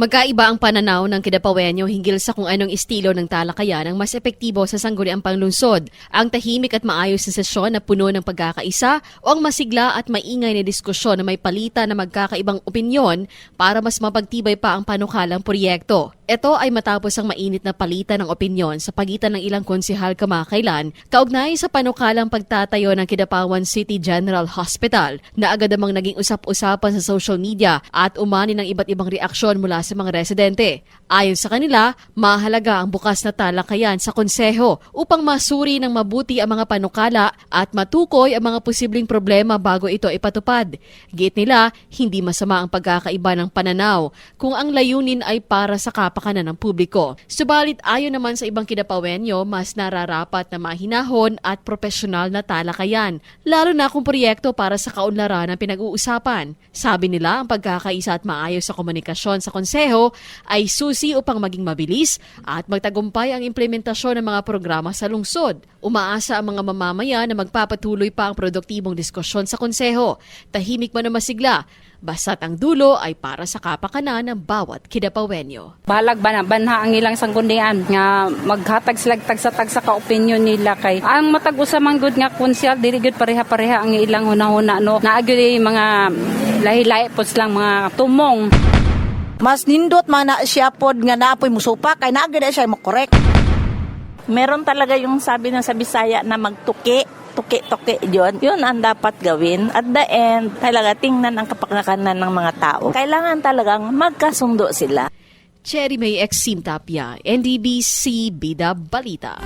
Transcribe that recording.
Magkaiba ang pananaw ng Kidapawenyo hinggil sa kung anong estilo ng talakayan ang mas epektibo sa sangguniang panglungsod. Ang tahimik at maayos na sesyon na puno ng pagkakaisa o ang masigla at maingay na diskusyon na may palitan na magkakaibang opinyon para mas mapagtibay pa ang panukalang proyekto. Ito ay matapos ang mainit na palitan ng opinyon sa pagitan ng ilang konsehal kamakailan kaugnay sa panukalang pagtatayo ng Kidapawan City General Hospital na agad namang naging usap-usapan sa social media at umani ng iba't ibang reaksyon mula sa mga residente. Ayon sa kanila, mahalaga ang bukas na talakayan sa konseho upang masuri ng mabuti ang mga panukala at matukoy ang mga posibleng problema bago ito ipatupad. Giit nila, hindi masama ang pagkakaiba ng pananaw kung ang layunin ay para sa kapakanan ng publiko. Subalit ayon naman sa ibang Kidapawenyo, mas nararapat na mahinahon at propesyonal na talakayan, lalo na kung proyekto para sa kaunlaran ang pinag-uusapan. Sabi nila, ang pagkakaisa at maayos sa komunikasyon sa konseho ay susi upang maging mabilis at magtagumpay ang implementasyon ng mga programa sa lungsod. Umaasa ang mga mamamayan na magpapatuloy pa ang produktibong diskusyon sa konseho. Tahimik man o masigla, basta't ang dulo ay para sa kapakanan ng bawat Kidapawenyo. Balag banha ang ilang sanggunian nga maghatag sila tagsa ka-opinion nila kay ang matag usamang good nga konsyal dili gud pareha-pareha ang ilang hunahuna no naagyo mga lahi-lahi po silang mga tumong. Mas nindot man na siya pod nga naapoy musupa kay naagad siya mo correct. Meron talaga yung sabi na sa Bisaya na magtuki. Tuki-tuki yun ang dapat gawin. At the end, talaga tingnan ang kapakinanan ng mga tao. Kailangan talagang magkasundo sila. Cherry May Exim Tapia, NDBC Bida Balita.